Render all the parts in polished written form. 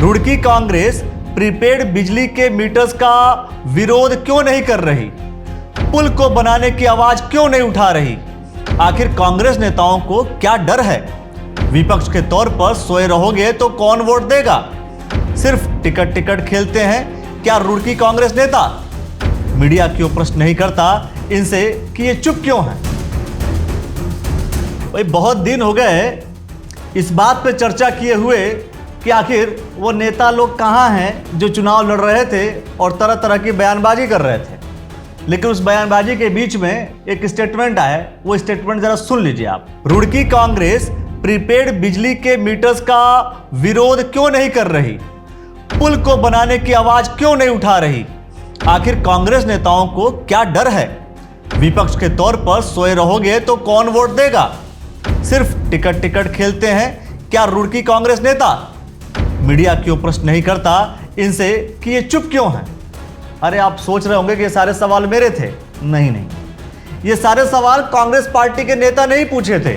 Roorkee Congress prepaid बिजली के metres का विरोध क्यों नहीं कर रही? पुल को बनाने की आवाज क्यों नहीं उठा रही? आखिर कांग्रेस नेताओं को क्या डर है? विपक्ष के तौर पर सोए रहोगे तो कौन वोट देगा? सिर्फ टिकट टिकट खेलते हैं क्या रुड़की कांग्रेस नेता? मीडिया क्यों प्रश्न नहीं करता इनसे कि ये चुप क्यों हैं? भाई बहुत दिन हो गए इस बात पे चर्चा किए हुए कि आखिर वो नेता लोग कहाँ हैं जो चुनाव लड़ रहे थे और तरह तरह की बयानबाजी कर रहे थे। लेकिन उस बयानबाजी के बीच में एक स्टेटमेंट आया, वो स्टेटमेंट जरा सुन लीजिए आप। रुड़की कांग्रेस प्रीपेड बिजली के मीटर्स का विरोध क्यों नहीं कर रही? पुल को बनाने की आवाज क्यों नहीं उठा रही? आखिर कांग्रेस नेताओं को क्या डर है? विपक्ष के तौर पर सोए रहोगे तो कौन वोट देगा? सिर्फ टिकट टिकट खेलते हैं क्या रुड़की कांग्रेस नेता? मीडिया क्यों प्रश्न नहीं करता इनसे कि ये चुप क्यों हैं? अरे आप सोच रहे होंगे कि ये सारे सवाल मेरे थे। नहीं, ये सारे सवाल कांग्रेस पार्टी के नेता नहीं पूछे थे,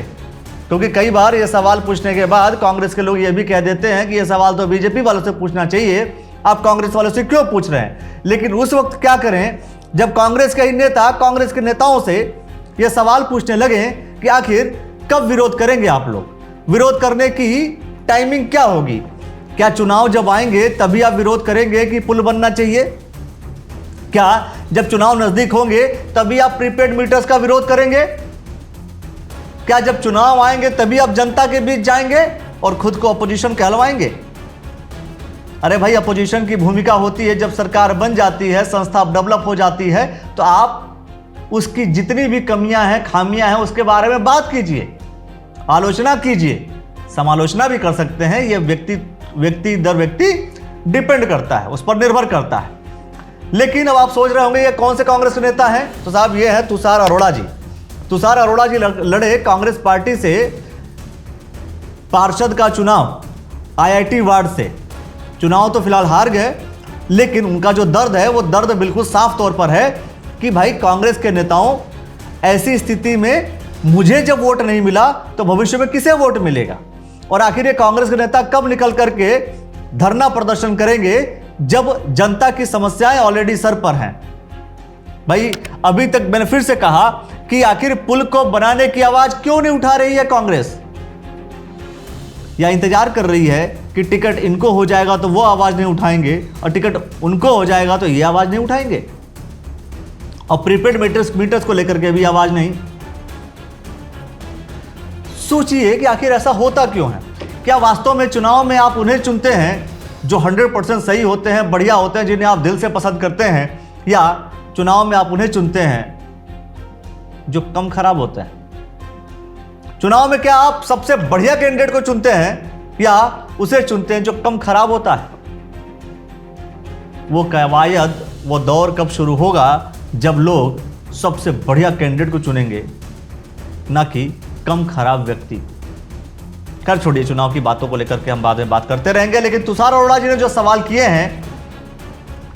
क्योंकि कई बार ये सवाल पूछने के बाद कांग्रेस के लोग ये भी कह देते हैं कि ये सवाल तो बीजेपी वालों से पूछना चाहिए, आप कांग्रेस वालों से क्यों पूछ रहे हैं? लेकिन उस वक्त क्या करें जब कांग्रेस के ही नेता कांग्रेस के नेताओं से ये सवाल पूछने लगे कि आखिर कब विरोध करेंगे आप लोग? विरोध करने की टाइमिंग क्या होगी? क्या चुनाव जब आएंगे तभी आप विरोध करेंगे कि पुल बनना चाहिए? क्या जब चुनाव नजदीक होंगे तभी आप प्रीपेड मीटर्स का विरोध करेंगे? क्या जब चुनाव आएंगे तभी आप जनता के बीच जाएंगे और खुद को अपोजिशन कहलवाएंगे? अरे भाई, अपोजिशन की भूमिका होती है जब सरकार बन जाती है, संस्था डेवलप हो जाती है, तो आप उसकी जितनी भी कमियां हैं, खामियां हैं, उसके बारे में बात कीजिए, आलोचना कीजिए, समालोचना भी कर सकते हैं। यह व्यक्ति दर व्यक्ति डिपेंड करता है, उस पर निर्भर करता है। लेकिन अब आप सोच रहे होंगे ये कौन से कांग्रेस के नेता हैं? तो साहब ये है तुषार अरोड़ा जी। तुषार अरोड़ा जी लड़े कांग्रेस पार्टी से पार्षद का चुनाव आईआईटी वार्ड से। चुनाव तो फिलहाल हार गए, लेकिन उनका जो दर्द है वो दर्द बिल्कुल साफ तौर पर है कि भाई कांग्रेस के नेताओं, ऐसी स्थिति में मुझे जब वोट नहीं मिला तो भविष्य में किसे वोट मिलेगा? और आखिर ये कांग्रेस के नेता कब निकल करके धरना प्रदर्शन करेंगे जब जनता की समस्याएं ऑलरेडी सर पर हैं? भाई अभी तक मैंने फिर से कहा कि आखिर पुल को बनाने की आवाज क्यों नहीं उठा रही है कांग्रेस? या इंतजार कर रही है कि टिकट इनको हो जाएगा तो वो आवाज नहीं उठाएंगे और टिकट उनको हो जाएगा तो ये आवाज नहीं उठाएंगे? और प्रीपेड मीटर्स को लेकर के भी आवाज नहीं। सोचिए कि आखिर ऐसा होता क्यों है? क्या वास्तव में चुनाव में आप उन्हें चुनते हैं जो 100% सही होते हैं, बढ़िया होते हैं, जिन्हें आप दिल से पसंद करते हैं, या चुनाव में आप उन्हें चुनते हैं जो कम खराब होते हैं? चुनाव में क्या आप सबसे बढ़िया कैंडिडेट को चुनते हैं या उसे चुनते हैं जो कम खराब होता है? वो कवायद, वो दौर कब शुरू होगा जब लोग सबसे बढ़िया कैंडिडेट को चुनेंगे, ना कि कम खराब व्यक्ति। कर छोड़िए, चुनाव की बातों को लेकर के हम बाद में बात करते रहेंगे। लेकिन तुषार अरोड़ा जी ने जो सवाल किए हैं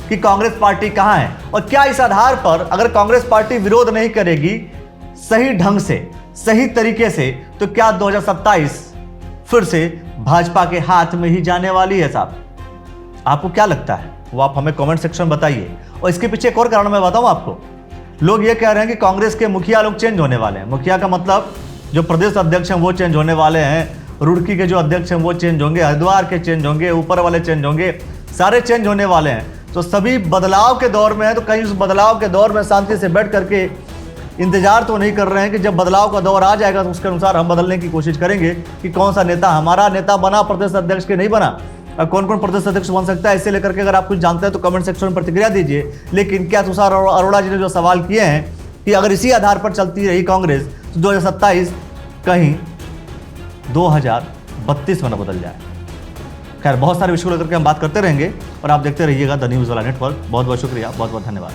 कि कांग्रेस पार्टी कहां है और क्या इस आधार पर अगर कांग्रेस पार्टी विरोध नहीं करेगी सही ढंग से, सही तरीके से, तो क्या 2027 फिर से भाजपा के हाथ में ही जाने वाली है? साहब आपको क्या लगता है वो आप हमें कमेंट सेक्शन में बताइए। और इसके पीछे एक और कारण मैं बताऊं आपको। लोग ये कह रहे हैं कि कांग्रेस के मुखिया लोग चेंज होने वाले हैं। मुखिया का मतलब जो प्रदेश अध्यक्ष हैं वो चेंज होने वाले हैं, रुड़की के जो अध्यक्ष हैं वो चेंज होंगे, हरिद्वार के चेंज होंगे, ऊपर वाले चेंज होंगे, सारे चेंज होने वाले हैं। तो सभी बदलाव के दौर में है, तो कहीं उस बदलाव के दौर में शांति से बैठ करके इंतजार तो नहीं कर रहे हैं कि जब बदलाव का दौर आ जाएगा तो उसके अनुसार हम बदलने की कोशिश करेंगे कि कौन सा नेता हमारा नेता बना, प्रदेश अध्यक्ष के नहीं बना, और कौन कौन प्रदेश अध्यक्ष बन सकता है। इसे लेकर के अगर आप कुछ जानते हैं तो कमेंट सेक्शन में प्रतिक्रिया दीजिए। लेकिन क्या तुषार अरोड़ा जी ने जो सवाल किए हैं कि अगर इसी आधार पर चलती रही कांग्रेस तो 2027 कहीं 2032 में न बदल जाए? खैर, बहुत सारे विषयों को लेकर के हम बात करते रहेंगे और आप देखते रहिएगा द न्यूज़ वाला नेटवर्क। बहुत बहुत शुक्रिया, बहुत बहुत धन्यवाद।